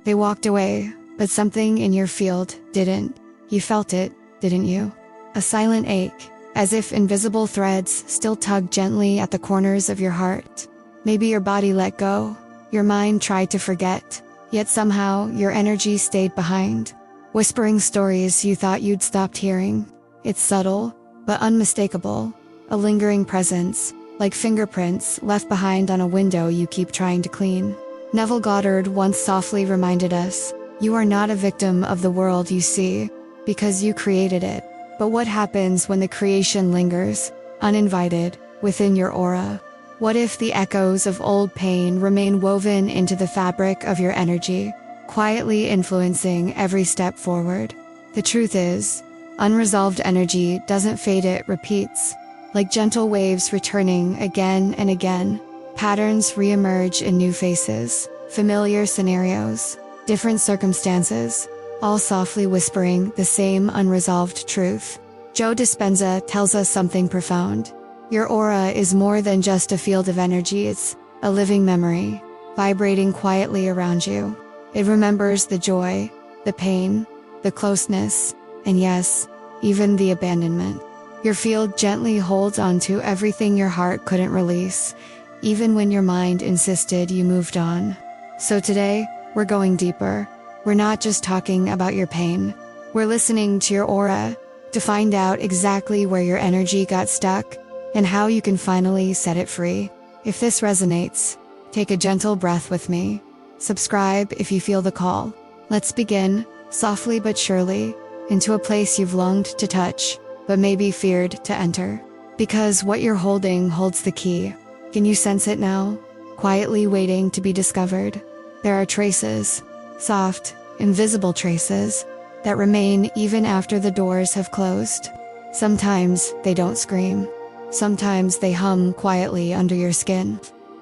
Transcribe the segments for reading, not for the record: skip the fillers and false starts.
They walked away, but something in your field didn't. You felt it, didn't you? A silent ache, as if invisible threads still tugged gently at the corners of your heart. Maybe your body let go, your mind tried to forget, yet somehow your energy stayed behind, whispering stories you thought you'd stopped hearing. It's subtle, but unmistakable, a lingering presence, like fingerprints left behind on a window you keep trying to clean. Neville Goddard once softly reminded us, "You are not a victim of the world you see, because you created it." But what happens when the creation lingers, uninvited, within your aura? What if the echoes of old pain remain woven into the fabric of your energy, quietly influencing every step forward? The truth is, unresolved energy doesn't fade, it repeats. Like gentle waves returning again and again, patterns reemerge in new faces, familiar scenarios, different circumstances, all softly whispering the same unresolved truth. Joe Dispenza tells us something profound. Your aura is more than just a field of energy, it's a living memory, vibrating quietly around you. It remembers the joy, the pain, the closeness, and yes, even the abandonment. Your field gently holds onto everything your heart couldn't release, even when your mind insisted you moved on. So today, we're going deeper. We're not just talking about your pain. We're listening to your aura to find out exactly where your energy got stuck and how you can finally set it free. If this resonates, take a gentle breath with me. Subscribe if you feel the call. Let's begin, softly but surely, into a place you've longed to touch, but maybe feared to enter. Because what you're holding holds the key. Can you sense it now? Quietly waiting to be discovered. There are traces, soft, invisible traces, that remain even after the doors have closed. Sometimes they don't scream. Sometimes they hum quietly under your skin.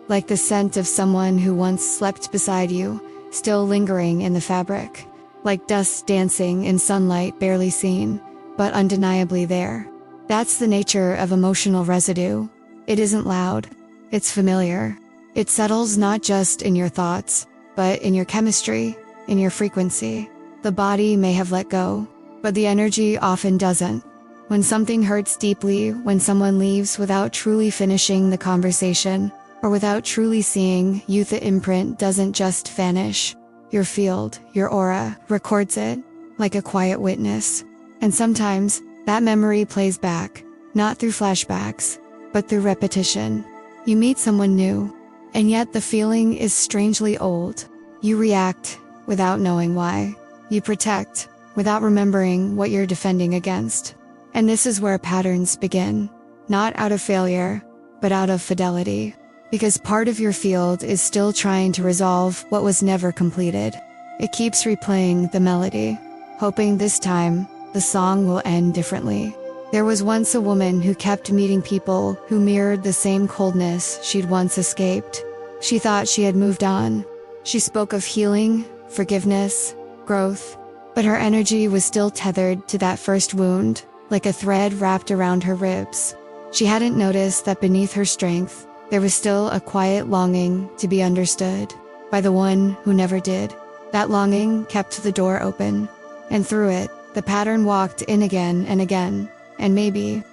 Like the scent of someone who once slept beside you, still lingering in the fabric. Like dust dancing in sunlight barely seen, but undeniably there. That's the nature of emotional residue. It isn't loud. It's familiar. It settles not just in your thoughts, but in your chemistry, in your frequency. The body may have let go, but the energy often doesn't. When something hurts deeply, when someone leaves without truly finishing the conversation, or without truly seeing you, the imprint doesn't just vanish. Your field, your aura, records it, like a quiet witness. And sometimes, that memory plays back, not through flashbacks, but through repetition. You meet someone new, and yet the feeling is strangely old. You react without knowing why. You protect without remembering what you're defending against. And this is where patterns begin, not out of failure, but out of fidelity. Because part of your field is still trying to resolve what was never completed. It keeps replaying the melody, hoping this time, the song will end differently. There was once a woman who kept meeting people who mirrored the same coldness she'd once escaped. She thought she had moved on. She spoke of healing, forgiveness, growth, but her energy was still tethered to that first wound, like a thread wrapped around her ribs. She hadn't noticed that beneath her strength, there was still a quiet longing to be understood by the one who never did. That longing kept the door open, and through it, the pattern walked in again and again. And maybe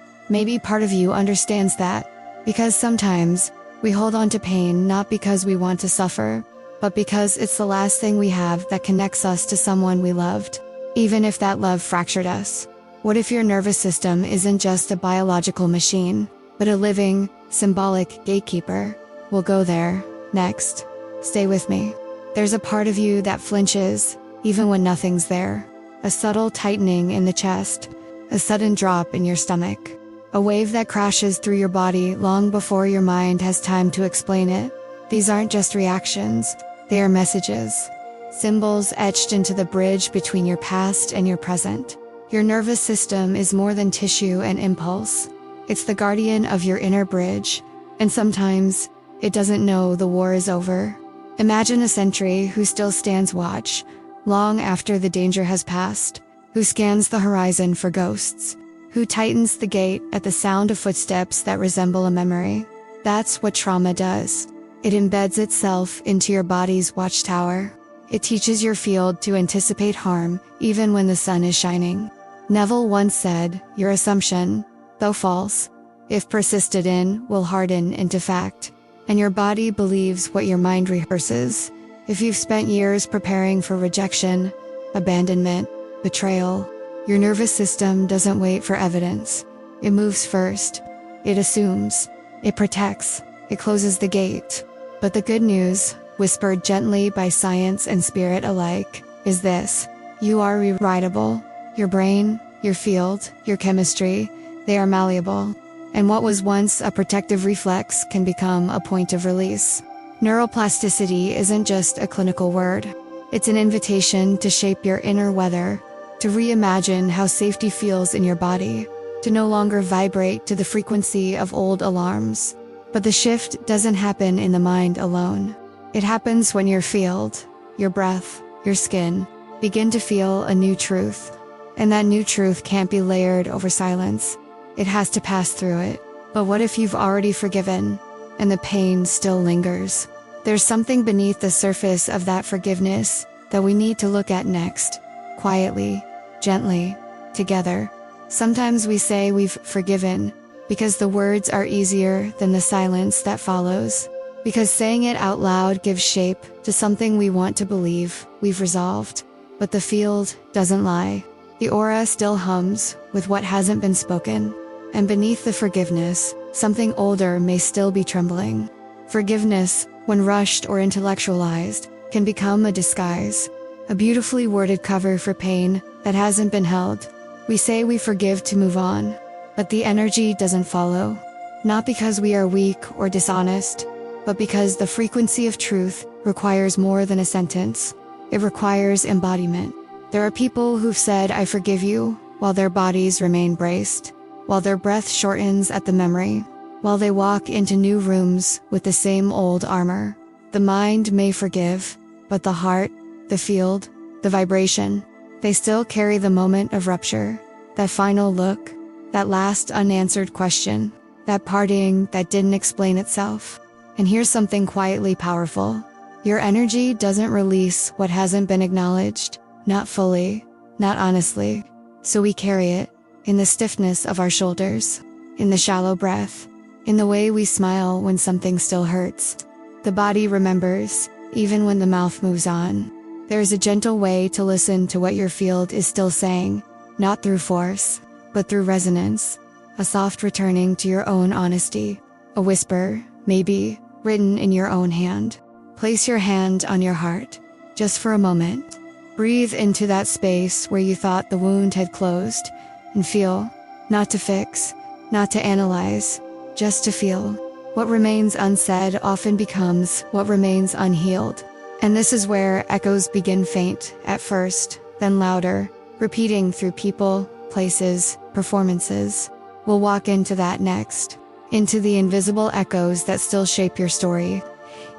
part of you understands that, because sometimes we hold on to pain not because we want to suffer, but because it's the last thing we have that connects us to someone we loved, even if that love fractured us. What if your nervous system isn't just a biological machine, but a living, symbolic gatekeeper? We'll go there, next. Stay with me. There's a part of you that flinches, even when nothing's there. A subtle tightening in the chest, a sudden drop in your stomach. A wave that crashes through your body long before your mind has time to explain it. These aren't just reactions, they are messages. Symbols etched into the bridge between your past and your present. Your nervous system is more than tissue and impulse. It's the guardian of your inner bridge, and sometimes, it doesn't know the war is over. Imagine a sentry who still stands watch, long after the danger has passed, who scans the horizon for ghosts, who tightens the gate at the sound of footsteps that resemble a memory. That's what trauma does. It embeds itself into your body's watchtower. It teaches your field to anticipate harm even when the sun is shining. Neville once said, "Your assumption, though false, if persisted in, will harden into fact." And your body believes what your mind rehearses. If you've spent years preparing for rejection, abandonment, betrayal, your nervous system doesn't wait for evidence. It moves first. It assumes. It protects. It closes the gate. But the good news, whispered gently by science and spirit alike, is this: you are rewritable. Your brain, your field, your chemistry, they are malleable. And what was once a protective reflex can become a point of release. Neuroplasticity isn't just a clinical word. It's an invitation to shape your inner weather, to reimagine how safety feels in your body, to no longer vibrate to the frequency of old alarms. But the shift doesn't happen in the mind alone. It happens when your field, your breath, your skin, begin to feel a new truth. And that new truth can't be layered over silence. It has to pass through it. But what if you've already forgiven, and the pain still lingers? There's something beneath the surface of that forgiveness that we need to look at next. Quietly, gently, together. Sometimes we say we've forgiven because the words are easier than the silence that follows. Because saying it out loud gives shape to something we want to believe we've resolved. But the field doesn't lie. The aura still hums with what hasn't been spoken. And beneath the forgiveness, something older may still be trembling. Forgiveness, when rushed or intellectualized, can become a disguise. A beautifully worded cover for pain that hasn't been held. We say we forgive to move on, but the energy doesn't follow. Not because we are weak or dishonest, but because the frequency of truth requires more than a sentence. It requires embodiment. There are people who've said, "I forgive you," while their bodies remain braced, while their breath shortens at the memory, while they walk into new rooms with the same old armor. The mind may forgive, but the heart, the field, the vibration, they still carry the moment of rupture, that final look, that last unanswered question, that parting that didn't explain itself. And here's something quietly powerful. Your energy doesn't release what hasn't been acknowledged, not fully, not honestly. So we carry it, in the stiffness of our shoulders, in the shallow breath, in the way we smile when something still hurts. The body remembers, even when the mouth moves on. There is a gentle way to listen to what your field is still saying, not through force, but through resonance. A soft returning to your own honesty. A whisper, maybe, written in your own hand. Place your hand on your heart, just for a moment. Breathe into that space where you thought the wound had closed, and feel, not to fix, not to analyze, just to feel. What remains unsaid often becomes what remains unhealed. And this is where echoes begin faint at first, then louder, repeating through people, places, performances. We'll walk into that next, into the invisible echoes that still shape your story.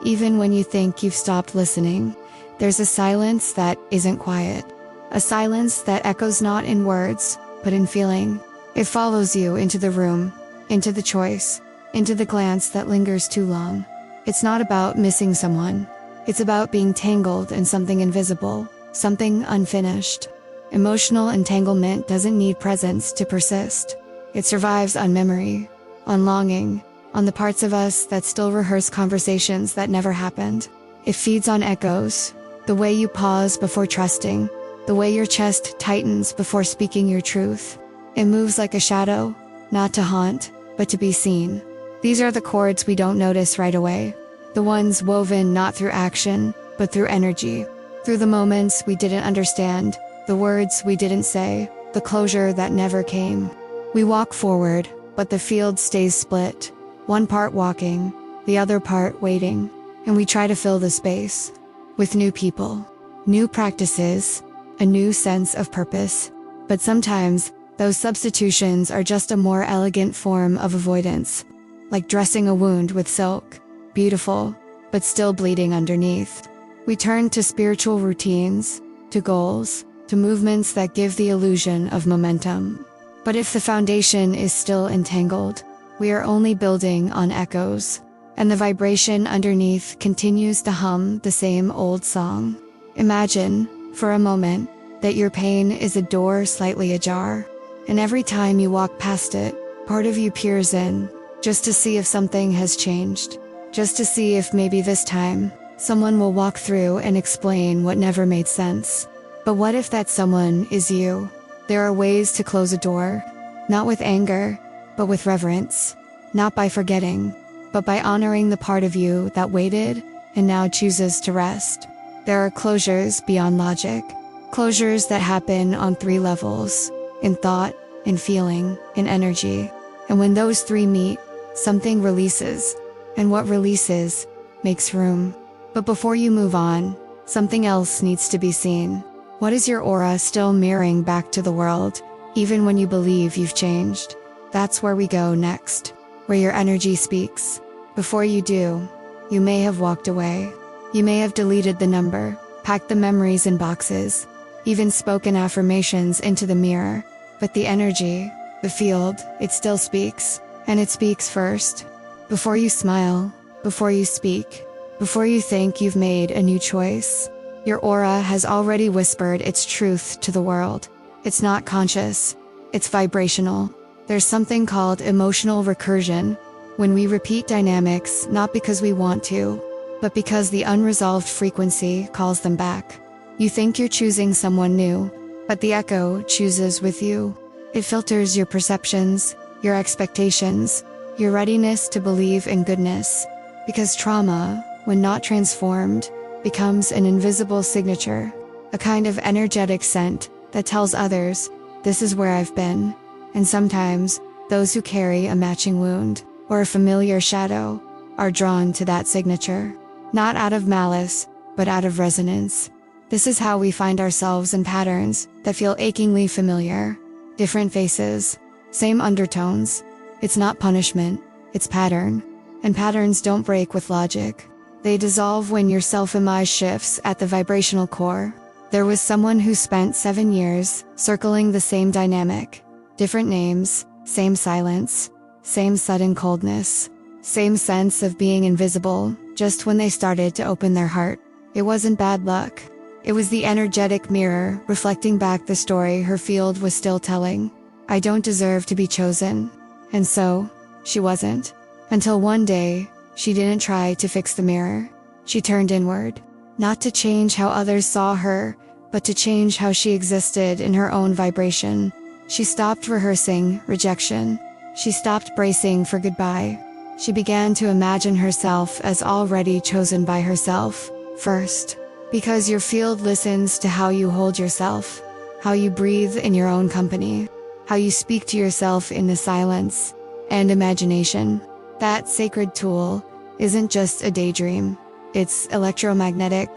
Even when you think you've stopped listening, there's a silence that isn't quiet. A silence that echoes not in words, but in feeling. It follows you into the room, into the choice, into the glance that lingers too long. It's not about missing someone. It's about being tangled in something invisible, something unfinished. Emotional entanglement doesn't need presence to persist. It survives on memory, on longing, on the parts of us that still rehearse conversations that never happened. It feeds on echoes, the way you pause before trusting, the way your chest tightens before speaking your truth. It moves like a shadow, not to haunt, but to be seen. These are the chords we don't notice right away. The ones woven not through action, but through energy. Through the moments we didn't understand, the words we didn't say, the closure that never came. We walk forward, but the field stays split. One part walking, the other part waiting. And we try to fill the space with new people, new practices, a new sense of purpose. But sometimes, those substitutions are just a more elegant form of avoidance. Like dressing a wound with silk, beautiful, but still bleeding underneath. We turn to spiritual routines, to goals, to movements that give the illusion of momentum. But if the foundation is still entangled, we are only building on echoes, and the vibration underneath continues to hum the same old song. Imagine, for a moment, that your pain is a door slightly ajar, and every time you walk past it, part of you peers in, just to see if something has changed, just to see if maybe this time, someone will walk through and explain what never made sense. But what if that someone is you? There are ways to close a door, not with anger, but with reverence, not by forgetting, but by honoring the part of you that waited and now chooses to rest. There are closures beyond logic, closures that happen on 3 levels, in thought, in feeling, in energy. And when those 3 meet, something releases, and what releases makes room. But before you move on, something else needs to be seen. What is your aura still mirroring back to the world, even when you believe you've changed? That's where we go next, where your energy speaks. Before you do, you may have walked away. You may have deleted the number, packed the memories in boxes, even spoken affirmations into the mirror. But the energy, the field, it still speaks, and it speaks first. Before you smile, before you speak, before you think you've made a new choice, your aura has already whispered its truth to the world. It's not conscious, it's vibrational. There's something called emotional recursion, when we repeat dynamics not because we want to, but because the unresolved frequency calls them back. You think you're choosing someone new, but the echo chooses with you. It filters your perceptions, your expectations, your readiness to believe in goodness. Because trauma, when not transformed, becomes an invisible signature, a kind of energetic scent that tells others, this is where I've been. And sometimes, those who carry a matching wound, or a familiar shadow, are drawn to that signature. Not out of malice, but out of resonance. This is how we find ourselves in patterns that feel achingly familiar. Different faces, same undertones. It's not punishment, it's pattern. And patterns don't break with logic. They dissolve when your self-image shifts at the vibrational core. There was someone who spent 7 years circling the same dynamic. Different names, same silence, same sudden coldness, same sense of being invisible, just when they started to open their heart. It wasn't bad luck. It was the energetic mirror reflecting back the story her field was still telling. I don't deserve to be chosen. And so, she wasn't. Until one day, she didn't try to fix the mirror. She turned inward. Not to change how others saw her, but to change how she existed in her own vibration. She stopped rehearsing rejection. She stopped bracing for goodbye. She began to imagine herself as already chosen by herself, first. Because your field listens to how you hold yourself, how you breathe in your own company, how you speak to yourself in the silence, and imagination. That sacred tool isn't just a daydream. It's electromagnetic.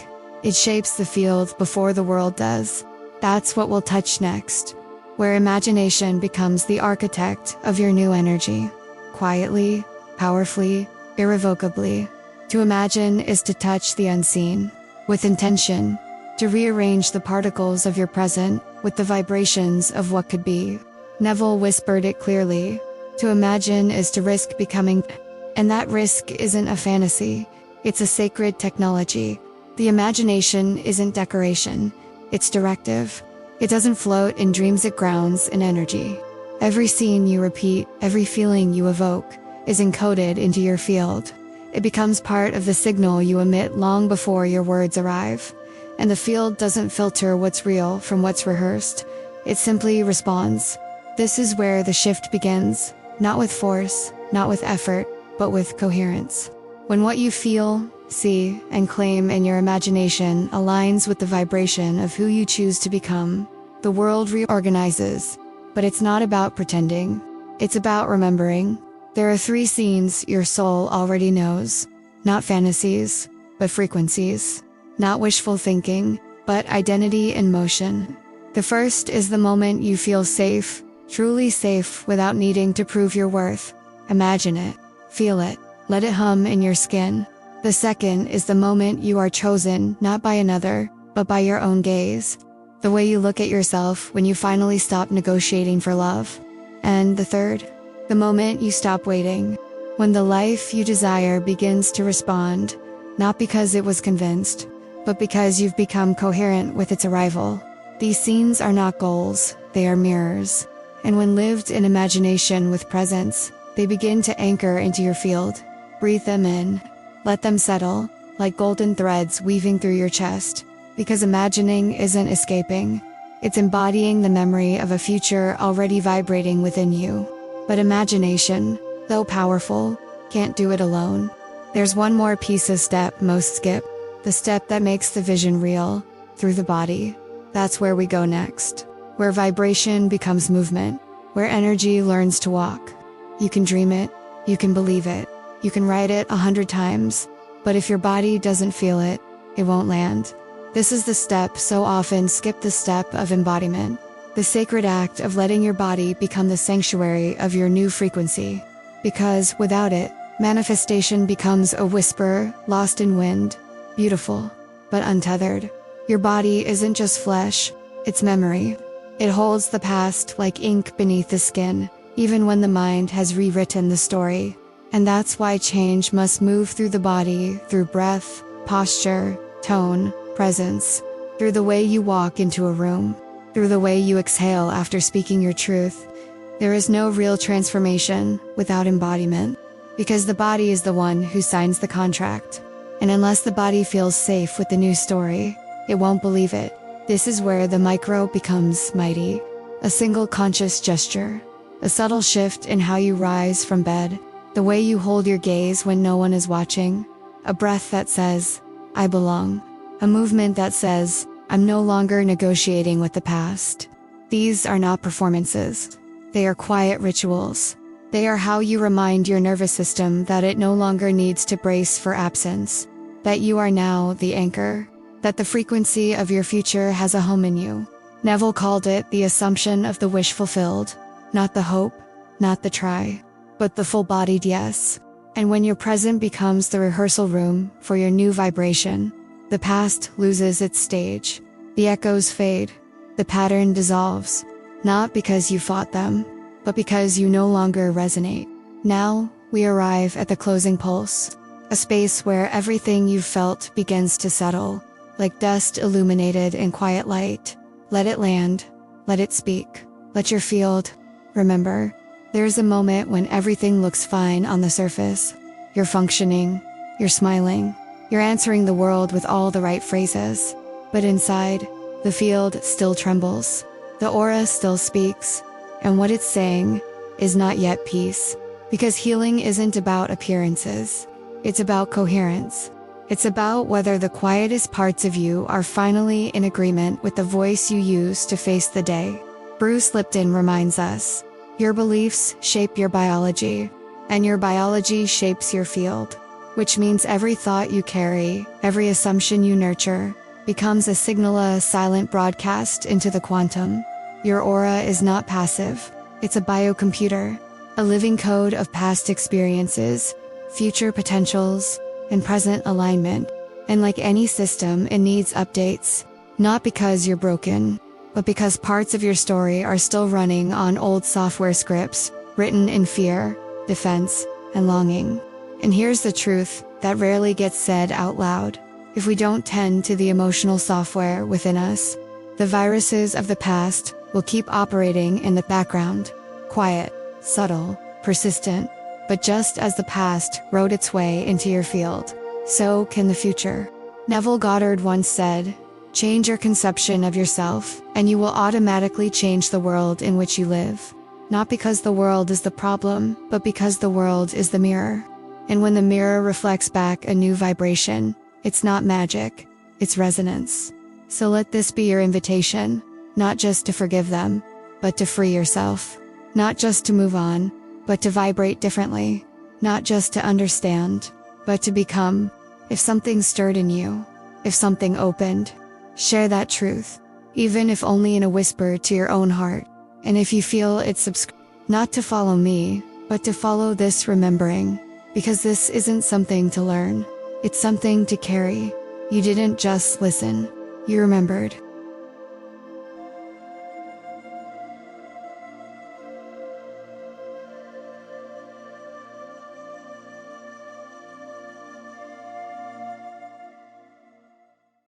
It shapes the field before the world does. That's what we'll touch next, where imagination becomes the architect of your new energy. Quietly, powerfully, irrevocably. To imagine is to touch the unseen, with intention, to rearrange the particles of your present with the vibrations of what could be. Neville whispered it clearly. To imagine is to risk becoming, and that risk isn't a fantasy, it's a sacred technology. The imagination isn't decoration, it's directive. It doesn't float in dreams, it grounds in energy. Every scene you repeat, every feeling you evoke, is encoded into your field. It becomes part of the signal you emit long before your words arrive. And the field doesn't filter what's real from what's rehearsed. It simply responds. This is where the shift begins, not with force, not with effort, but with coherence. When what you feel, see, and claim in your imagination aligns with the vibration of who you choose to become, the world reorganizes. But it's not about pretending. It's about remembering. There are 3 scenes your soul already knows. Not fantasies, but frequencies. Not wishful thinking, but identity in motion. The first is the moment you feel safe, truly safe without needing to prove your worth. Imagine it. Feel it. Let it hum in your skin. The second is the moment you are chosen not by another, but by your own gaze. The way you look at yourself when you finally stop negotiating for love. And the third, the moment you stop waiting, when the life you desire begins to respond, not because it was convinced, but because you've become coherent with its arrival. These scenes are not goals, they are mirrors. And when lived in imagination with presence, they begin to anchor into your field. Breathe them in. Let them settle, like golden threads weaving through your chest. Because imagining isn't escaping. It's embodying the memory of a future already vibrating within you. But imagination, though powerful, can't do it alone. There's one more piece of step most skip. The step that makes the vision real, through the body. That's where we go next. Where vibration becomes movement. Where energy learns to walk. You can dream it, you can believe it, you can write it 100 times, but if your body doesn't feel it, it won't land. This is the step so often skipped, the step of embodiment. The sacred act of letting your body become the sanctuary of your new frequency. Because without it, manifestation becomes a whisper, lost in wind, beautiful, but untethered. Your body isn't just flesh, it's memory. It holds the past like ink beneath the skin, even when the mind has rewritten the story. And that's why change must move through the body, through breath, posture, tone, presence, through the way you walk into a room, through the way you exhale after speaking your truth. There is no real transformation without embodiment, because the body is the one who signs the contract. And unless the body feels safe with the new story, it won't believe it. This is where the micro becomes mighty. A single conscious gesture. A subtle shift in how you rise from bed. The way you hold your gaze when no one is watching. A breath that says, I belong. A movement that says, I'm no longer negotiating with the past. These are not performances. They are quiet rituals. They are how you remind your nervous system that it no longer needs to brace for absence. That you are now the anchor. That the frequency of your future has a home in you. Neville called it the assumption of the wish fulfilled. Not the hope, not the try, but the full-bodied yes. And when your present becomes the rehearsal room for your new vibration, the past loses its stage. The echoes fade. The pattern dissolves. Not because you fought them, but because you no longer resonate. Now, we arrive at the closing pulse. A space where everything you've felt begins to settle, like dust illuminated in quiet light. Let it land. Let it speak. Let your field. Remember, there's a moment when everything looks fine on the surface. You're functioning. You're smiling. You're answering the world with all the right phrases. But inside, the field still trembles. The aura still speaks. And what it's saying is not yet peace. Because healing isn't about appearances. It's about coherence. It's about whether the quietest parts of you are finally in agreement with the voice you use to face the day. Bruce Lipton reminds us, your beliefs shape your biology, and your biology shapes your field. Which means every thought you carry, every assumption you nurture, becomes a signal, a silent broadcast into the quantum. Your aura is not passive, it's a biocomputer, a living code of past experiences, future potentials, and present alignment. And like any system, it needs updates, not because you're broken, but because parts of your story are still running on old software scripts, written in fear, defense, and longing. And here's the truth that rarely gets said out loud. If we don't tend to the emotional software within us, the viruses of the past will keep operating in the background, quiet, subtle, persistent. But just as the past wrote its way into your field, so can the future. Neville Goddard once said, change your conception of yourself, and you will automatically change the world in which you live. Not because the world is the problem, but because the world is the mirror. And when the mirror reflects back a new vibration, it's not magic, it's resonance. So let this be your invitation, not just to forgive them, but to free yourself. Not just to move on, but to vibrate differently. Not just to understand, but to become. If something stirred in you, if something opened, share that truth, even if only in a whisper to your own heart. And if you feel it's not to follow me, but to follow this remembering, because this isn't something to learn, it's something to carry. You didn't just listen, you remembered.